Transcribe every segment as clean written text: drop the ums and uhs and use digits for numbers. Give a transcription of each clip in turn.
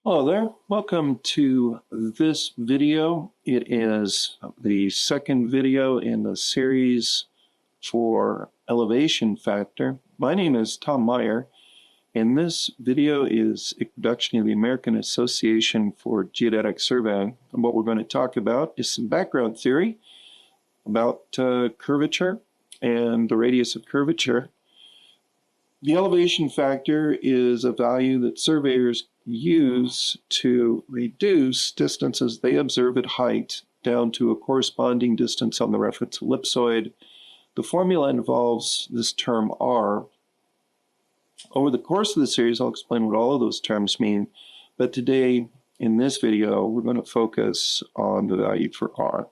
Hello there. Welcome to this video. It is the second video in the series for elevation factor. My name is Tom Meyer, and this video is a production of the American Association for Geodetic Surveying. And what we're going to talk about is some background theory about curvature and the radius of curvature. The elevation factor is a value that surveyors use to reduce distances they observe at height down to a corresponding distance on the reference ellipsoid. The formula involves this term R. Over the course of the series, I'll explain what all of those terms mean, but today, in this video, we're going to focus on the value for R.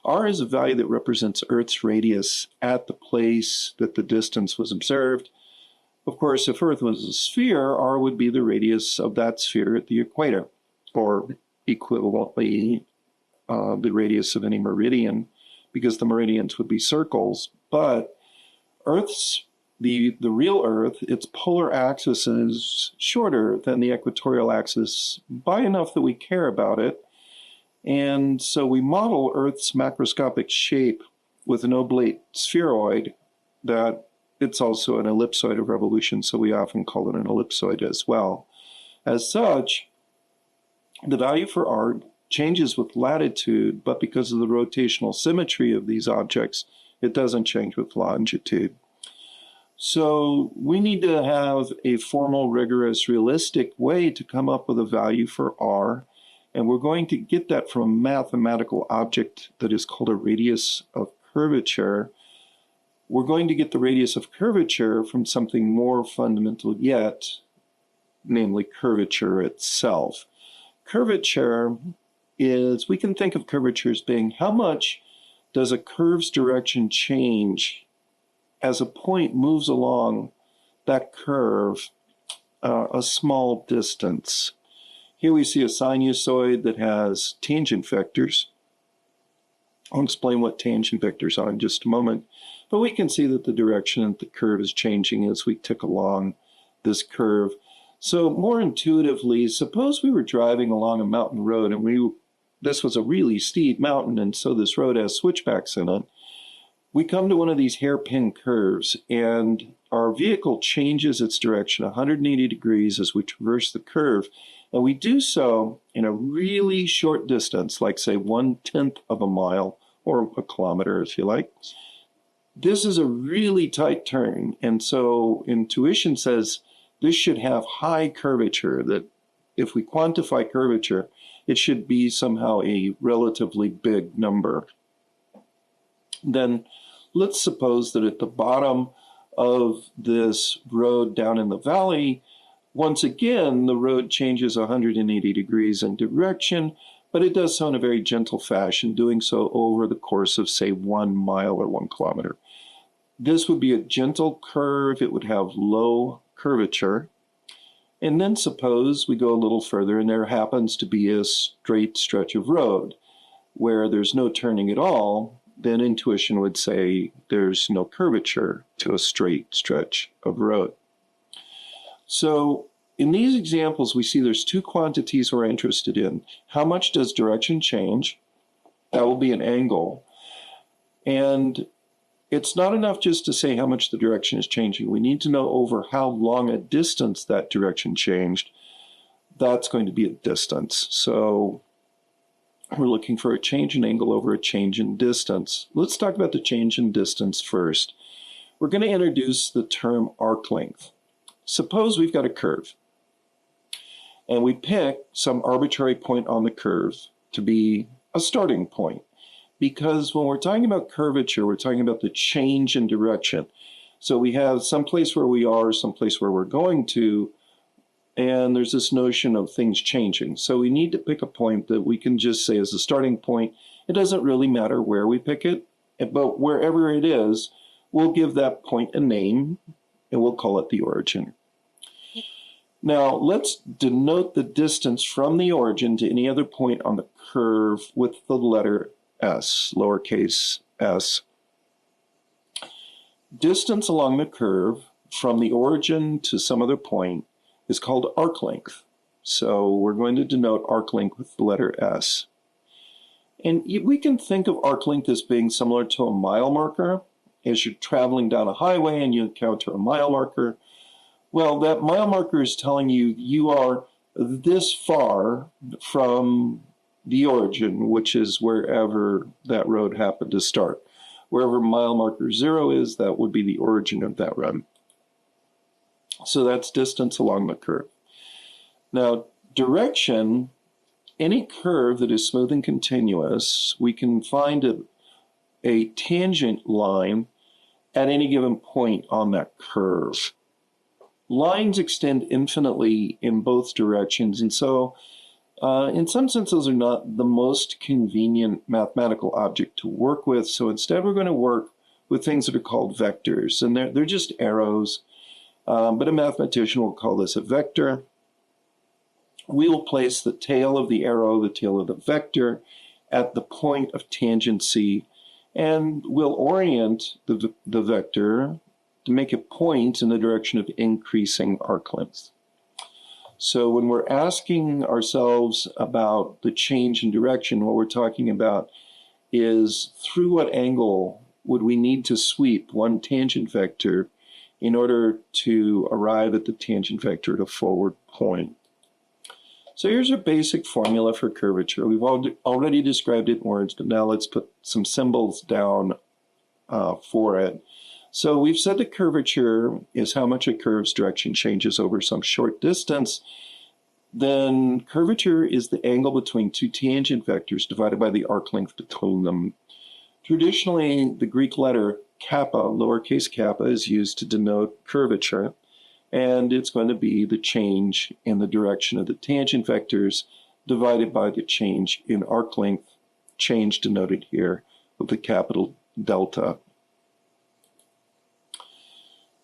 R is a value that represents Earth's radius at the place that the distance was observed. Of course, if Earth was a sphere, R would be the radius of that sphere at the equator, or equivalently the radius of any meridian, because the meridians would be circles. But the real Earth, its polar axis is shorter than the equatorial axis by enough that we care about it. And so we model Earth's macroscopic shape with an oblate spheroid that it's also an ellipsoid of revolution, so we often call it an ellipsoid as well. As such, the value for R changes with latitude, but because of the rotational symmetry of these objects, it doesn't change with longitude. So we need to have a formal, rigorous, realistic way to come up with a value for R, and we're going to get that from a mathematical object that is called a radius of curvature. We're going to get the radius of curvature from something more fundamental yet, namely curvature itself. Curvature is, we can think of curvature as being how much does a curve's direction change as a point moves along that curve a small distance. Here we see a sinusoid that has tangent vectors. I'll explain what tangent vectors are in just a moment. But we can see that the direction of the curve is changing as we tick along this curve. So more intuitively, suppose we were driving along a mountain road and this was a really steep mountain, and so this road has switchbacks in it. We come to one of these hairpin curves, and our vehicle changes its direction 180 degrees as we traverse the curve. And we do so in a really short distance, like say 1/10 of a mile or a kilometer if you like. This is a really tight turn, and so intuition says this should have high curvature, that if we quantify curvature, it should be somehow a relatively big number. Then let's suppose that at the bottom of this road down in the valley, once again, the road changes 180 degrees in direction, but it does so in a very gentle fashion, doing so over the course of, say, 1 mile or 1 kilometer. This would be a gentle curve. It would have low curvature. And then suppose we go a little further and there happens to be a straight stretch of road where there's no turning at all. Then intuition would say there's no curvature to a straight stretch of road. So in these examples, we see there's two quantities we're interested in. How much does direction change? That will be an angle. And it's not enough just to say how much the direction is changing. We need to know over how long a distance that direction changed. That's going to be a distance. So we're looking for a change in angle over a change in distance. Let's talk about the change in distance first. We're going to introduce the term arc length. Suppose we've got a curve, and we pick some arbitrary point on the curve to be a starting point. Because when we're talking about curvature, we're talking about the change in direction. So we have some place where we are, some place where we're going to, and there's this notion of things changing. So we need to pick a point that we can just say as a starting point. It doesn't really matter where we pick it, but wherever it is, we'll give that point a name, and we'll call it the origin. Now, let's denote the distance from the origin to any other point on the curve with the letter S, lowercase s. Distance along the curve from the origin to some other point is called arc length. So we're going to denote arc length with the letter S. And we can think of arc length as being similar to a mile marker. As you're traveling down a highway and you encounter a mile marker, well, that mile marker is telling you you are this far from the origin, which is wherever that road happened to start. Wherever mile marker 0 is, that would be the origin of that road. So that's distance along the curve. Now, direction, any curve that is smooth and continuous, we can find a tangent line at any given point on that curve. Lines extend infinitely in both directions, and so in some sense those are not the most convenient mathematical object to work with. So instead we're going to work with things that are called vectors, and they're just arrows, but a mathematician will call this a vector. We will place the tail of the arrow, the tail of the vector, at the point of tangency, and we'll orient the vector to make it point in the direction of increasing arc length. So when we're asking ourselves about the change in direction, what we're talking about is through what angle would we need to sweep one tangent vector in order to arrive at the tangent vector at a forward point. So here's our basic formula for curvature. We've already described it in words, but now let's put some symbols down for it. So we've said that curvature is how much a curve's direction changes over some short distance. Then curvature is the angle between two tangent vectors divided by the arc length between them. Traditionally, the Greek letter kappa, lowercase kappa, is used to denote curvature, and it's going to be the change in the direction of the tangent vectors divided by the change in arc length, change denoted here with the capital delta.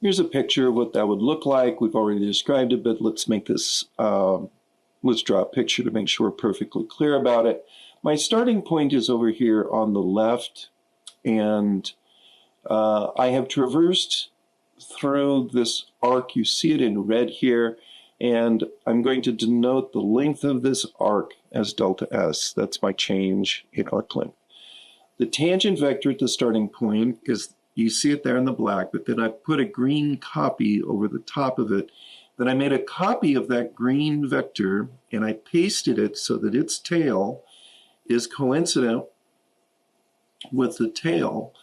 Here's a picture of what that would look like. We've already described it, but let's make this, let's draw a picture to make sure we're perfectly clear about it. My starting point is over here on the left, and I have traversed through this arc. You see it in red here, and I'm going to denote the length of this arc as delta S. That's my change in arc length. The tangent vector at the starting point is, you see it there in the black, but then I put a green copy over the top of it. Then I made a copy of that green vector and I pasted it so that its tail is coincident with the tail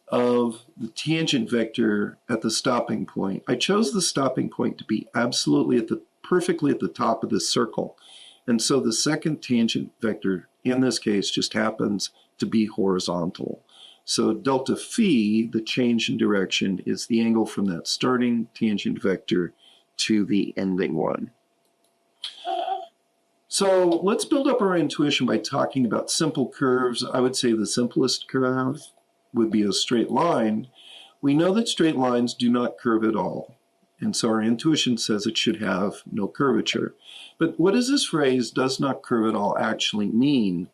of the tangent vector at the stopping point. I chose the stopping point to be absolutely perfectly at the top of this circle. And so the second tangent vector in this case just happens to be horizontal. So delta phi, the change in direction, is the angle from that starting tangent vector to the ending one. So let's build up our intuition by talking about simple curves. I would say the simplest curve would be a straight line. We know that straight lines do not curve at all, and so our intuition says it should have no curvature. But what does this phrase, does not curve at all, actually mean?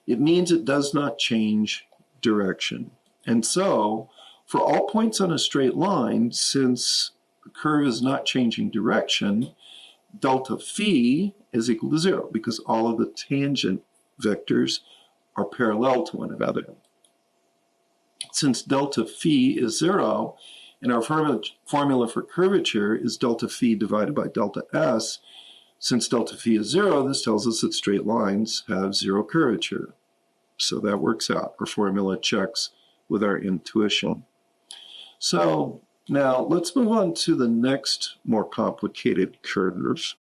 It means it does not change direction. And so for all points on a straight line, since the curve is not changing direction, delta phi is equal to 0 because all of the tangent vectors are parallel to one another. Since delta phi is 0, and our formula for curvature is delta phi divided by delta S, since delta phi is 0, this tells us that straight lines have 0 curvature. So that works out. Our formula checks with our intuition. So now let's move on to the next more complicated curve.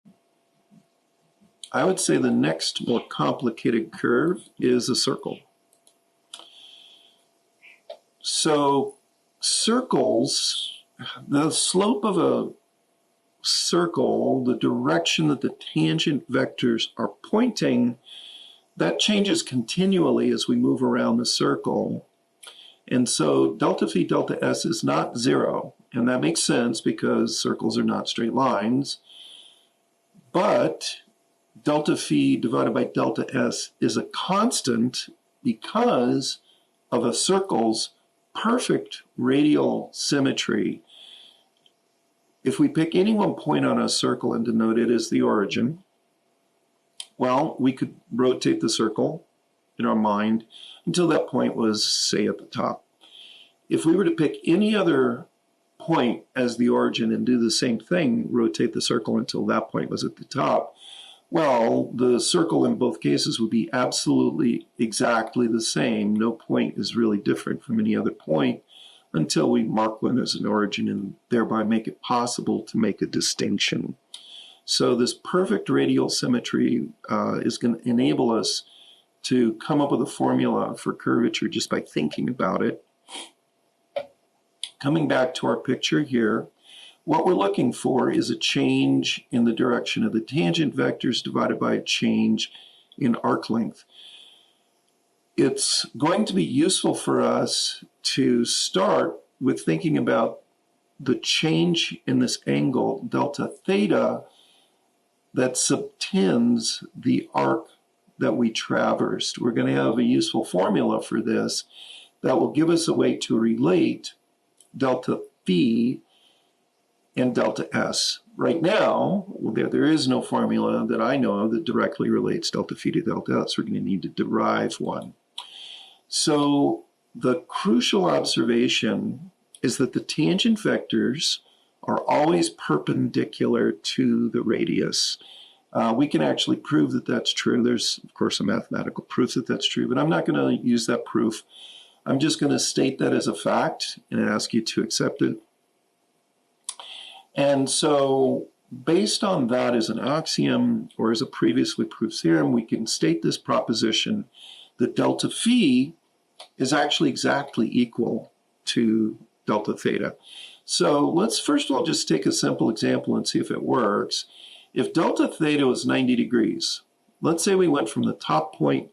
I would say the next more complicated curve is a circle. So circles, the slope of a circle, the direction that the tangent vectors are pointing, that changes continually as we move around the circle. And so delta phi delta S is not 0. And that makes sense because circles are not straight lines. But delta phi divided by delta S is a constant because of a circle's perfect radial symmetry. If we pick any one point on a circle and denote it as the origin, Well, we could rotate the circle in our mind until that point was, say, at the top. If we were to pick any other point as the origin and do the same thing, rotate the circle until that point was at the top, well, the circle in both cases would be absolutely exactly the same. No point is really different from any other point until we mark one as an origin and thereby make it possible to make a distinction. So this perfect radial symmetry is going to enable us to come up with a formula for curvature just by thinking about it. Coming back to our picture here, what we're looking for is a change in the direction of the tangent vectors divided by a change in arc length. It's going to be useful for us to start with thinking about the change in this angle, delta theta, that subtends the arc that we traversed. We're going to have a useful formula for this that will give us a way to relate delta phi and delta s. Right now, there is no formula that I know of that directly relates delta phi to delta s. We're going to need to derive one. So the crucial observation is that the tangent vectors are always perpendicular to the radius. We can actually prove that that's true. There's, of course, a mathematical proof that that's true, but I'm not going to use that proof. I'm just going to state that as a fact and ask you to accept it. And so based on that as an axiom or as a previously proved theorem, we can state this proposition that delta phi is actually exactly equal to delta theta. So let's first of all just take a simple example and see if it works. If delta theta was 90 degrees, let's say we went from the top point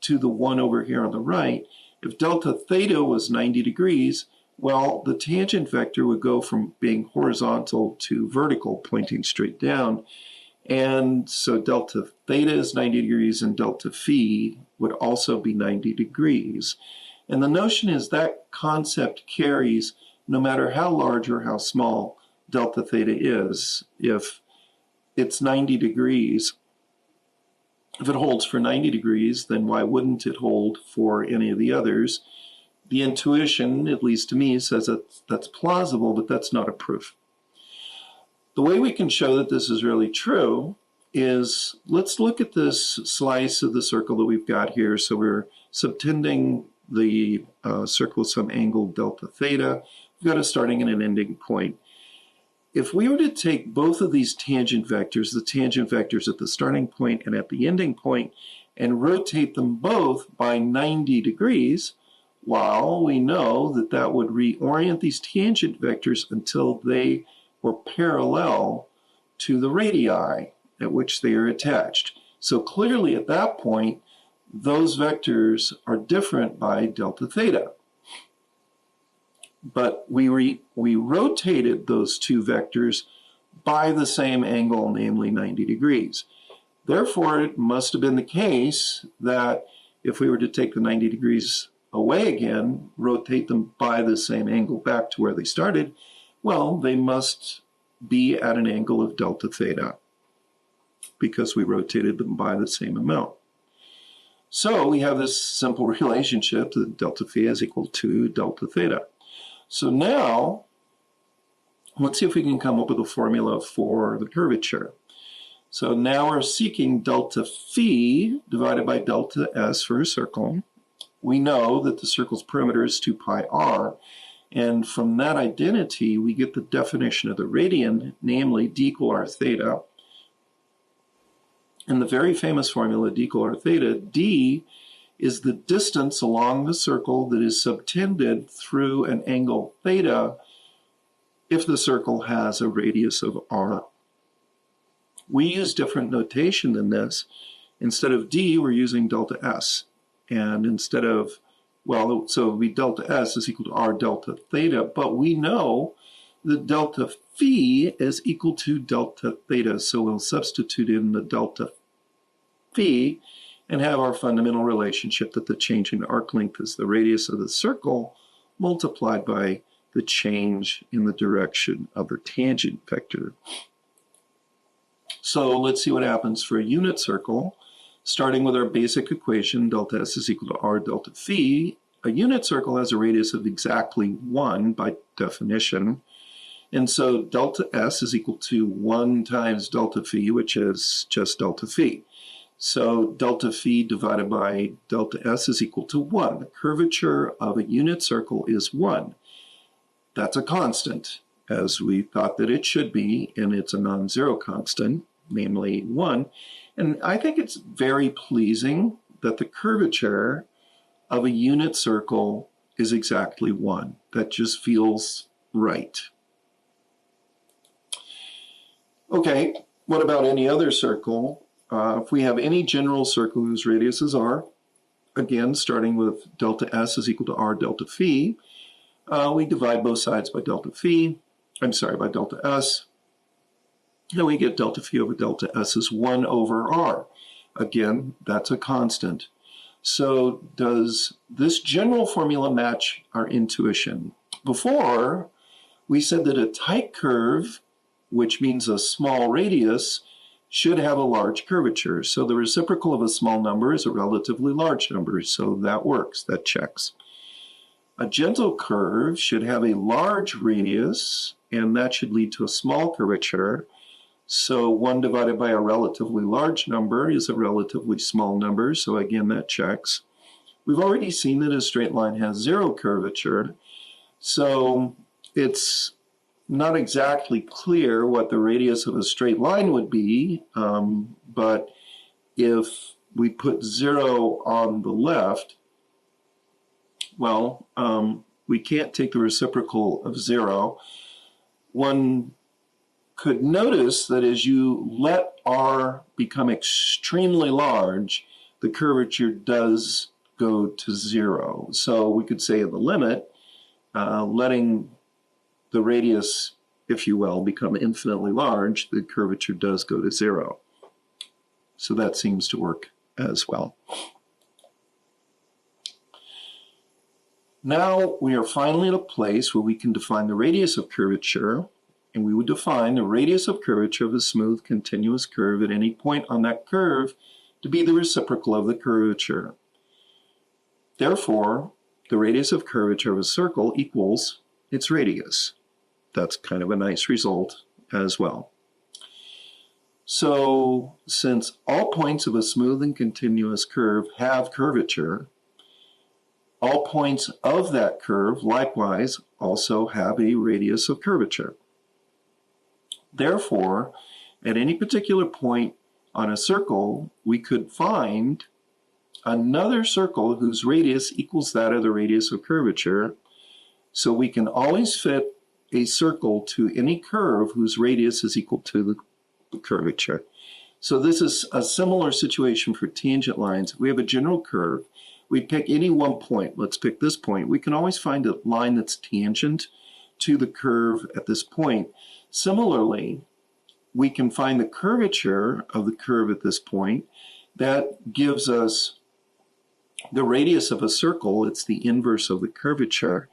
to the one over here on the right. If delta theta was 90 degrees, well, the tangent vector would go from being horizontal to vertical, pointing straight down. And so delta theta is 90 degrees and delta phi would also be 90 degrees. And the notion is that concept carries no matter how large or how small delta theta is. If it's 90 degrees, if it holds for 90 degrees, then why wouldn't it hold for any of the others? The intuition, at least to me, says that that's plausible, but that's not a proof. The way we can show that this is really true is, let's look at this slice of the circle that we've got here. So we're subtending the circle with some angle delta theta. We've got a starting and an ending point. If we were to take both of these tangent vectors, the tangent vectors at the starting point and at the ending point, and rotate them both by 90 degrees, well, we know that that would reorient these tangent vectors until they were parallel to the radii at which they are attached. So clearly at that point, those vectors are different by delta theta. But we rotated those two vectors by the same angle, namely 90 degrees. Therefore, it must have been the case that if we were to take the 90 degrees away again, rotate them by the same angle back to where they started, well, they must be at an angle of delta theta because we rotated them by the same amount. So we have this simple relationship that delta phi is equal to delta theta. So now, let's see if we can come up with a formula for the curvature. So now we're seeking delta phi divided by delta s for a circle. We know that the circle's perimeter is 2 pi r, and from that identity, we get the definition of the radian, namely d equal r theta. And the very famous formula, d equal r theta, d is the distance along the circle that is subtended through an angle theta if the circle has a radius of r. We use different notation than this. Instead of d, we're using delta s. And instead of, well, so it would be delta s is equal to r delta theta, but we know that delta phi is equal to delta theta. So we'll substitute in the delta phi and have our fundamental relationship that the change in arc length is the radius of the circle multiplied by the change in the direction of the tangent vector. So let's see what happens for a unit circle. Starting with our basic equation, delta S is equal to R delta phi, a unit circle has a radius of exactly 1 by definition. And so delta S is equal to 1 times delta phi, which is just delta phi. So delta phi divided by delta S is equal to 1. The curvature of a unit circle is 1. That's a constant, as we thought that it should be, and it's a non-zero constant, namely 1. And I think it's very pleasing that the curvature of a unit circle is exactly 1. That just feels right. Okay, what about any other circle? If we have any general circle whose radius is r, again, starting with delta S is equal to r delta phi, we divide both sides by delta phi, by delta S, and we get delta phi over delta S is 1 over r. Again, that's a constant. So does this general formula match our intuition? Before, we said that a tight curve, which means a small radius, should have a large curvature. So the reciprocal of a small number is a relatively large number. So that works, that checks. A gentle curve should have a large radius, and that should lead to a small curvature. So 1 divided by a relatively large number is a relatively small number. So again, that checks. We've already seen that a straight line has 0 curvature. So it's not exactly clear what the radius of a straight line would be, but if we put 0 on the left, well, we can't take the reciprocal of 0. One could notice that as you let r become extremely large, the curvature does go to 0. So we could say in the limit, letting the radius, if you will, become infinitely large, the curvature does go to 0. So that seems to work as well. Now we are finally at a place where we can define the radius of curvature, and we would define the radius of curvature of a smooth continuous curve at any point on that curve to be the reciprocal of the curvature. Therefore, the radius of curvature of a circle equals its radius. That's kind of a nice result as well. So since all points of a smooth and continuous curve have curvature, all points of that curve likewise also have a radius of curvature. Therefore, at any particular point on a circle, we could find another circle whose radius equals that of the radius of curvature. So we can always fit a circle to any curve whose radius is equal to the curvature. So this is a similar situation for tangent lines. If we have a general curve, we pick any one point. Let's pick this point. We can always find a line that's tangent to the curve at this point. Similarly, we can find the curvature of the curve at this point. That gives us the radius of a circle. It's the inverse of the curvature.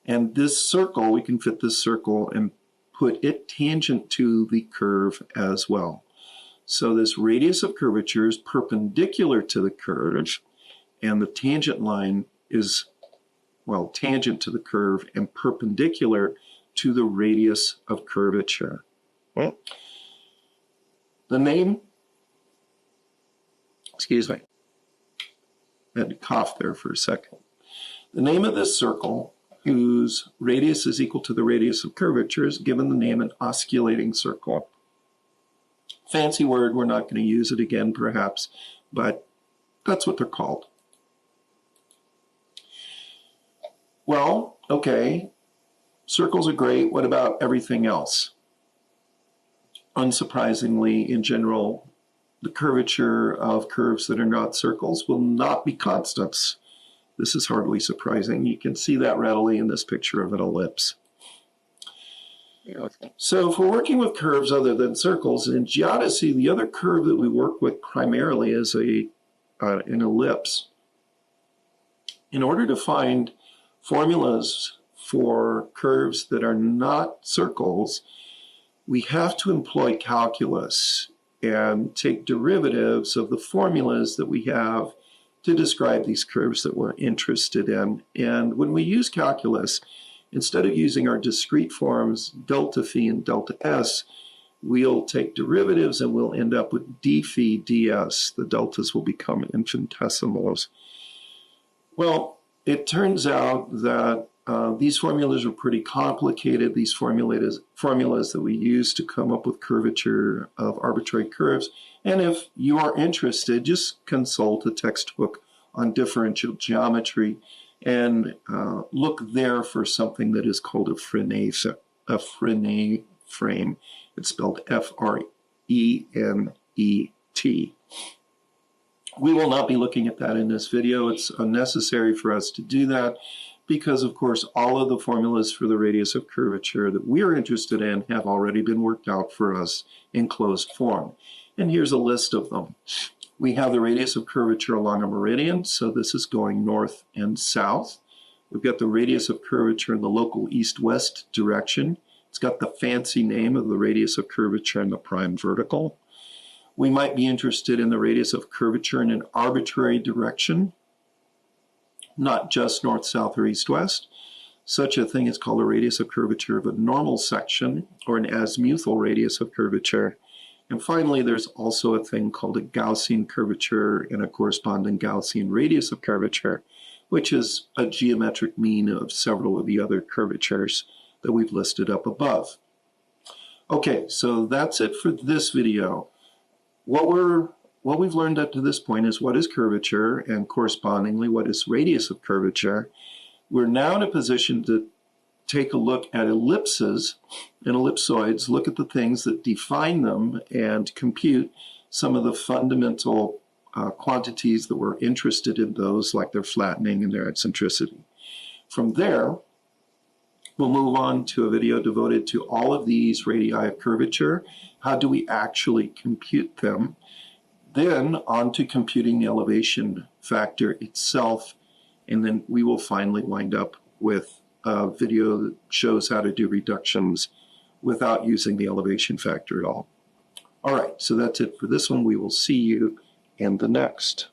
And this circle, we can fit this circle and put it tangent to the curve as well. So this radius of curvature is perpendicular to the curve, and the tangent line is, well, tangent to the curve and perpendicular to the radius of curvature. Well, the name, excuse me, I had to cough there for a second. The name of this circle, whose radius is equal to the radius of curvature, is given the name an osculating circle. Fancy word, we're not going to use it again perhaps, but that's what they're called. Well, okay, circles are great. What about everything else? Unsurprisingly, in general, the curvature of curves that are not circles will not be constants. This is hardly surprising. You can see that readily in this picture of an ellipse. So if we're working with curves other than circles, in geodesy, the other curve that we work with primarily is an ellipse. In order to find formulas for curves that are not circles, we have to employ calculus. and take derivatives of the formulas that we have to describe these curves that we're interested in. And when we use calculus, instead of using our discrete forms, delta phi and delta s, we'll take derivatives and we'll end up with d phi ds. The deltas will become infinitesimals. Well, it turns out that these formulas are pretty complicated, these formulas that we use to come up with curvature of arbitrary curves. And if you are interested, just consult a textbook on differential geometry and look there for something that is called a Frenet frame. It's spelled F-R-E-N-E-T. We will not be looking at that in this video. It's unnecessary for us to do that because, of course, all of the formulas for the radius of curvature that we're interested in have already been worked out for us in closed form. And here's a list of them. We have the radius of curvature along a meridian, so this is going north and south. We've got the radius of curvature in the local east-west direction. It's got the fancy name of the radius of curvature in the prime vertical. We might be interested in the radius of curvature in an arbitrary direction, not just north, south, or east, west. Such a thing is called a radius of curvature of a normal section, or an azimuthal radius of curvature. And finally, there's also a thing called a Gaussian curvature and a corresponding Gaussian radius of curvature, which is a geometric mean of several of the other curvatures that we've listed up above. Okay, so that's it for this video. What we've learned up to this point is what is curvature and correspondingly what is radius of curvature. We're now in a position to take a look at ellipses and ellipsoids, look at the things that define them and compute some of the fundamental quantities that we're interested in those, like their flattening and their eccentricity. From there, we'll move on to a video devoted to all of these radii of curvature. How do we actually compute them? Then on to computing the elevation factor itself. And then we will finally wind up with a video that shows how to do reductions without using the elevation factor at all. All right, so that's it for this one. We will see you in the next.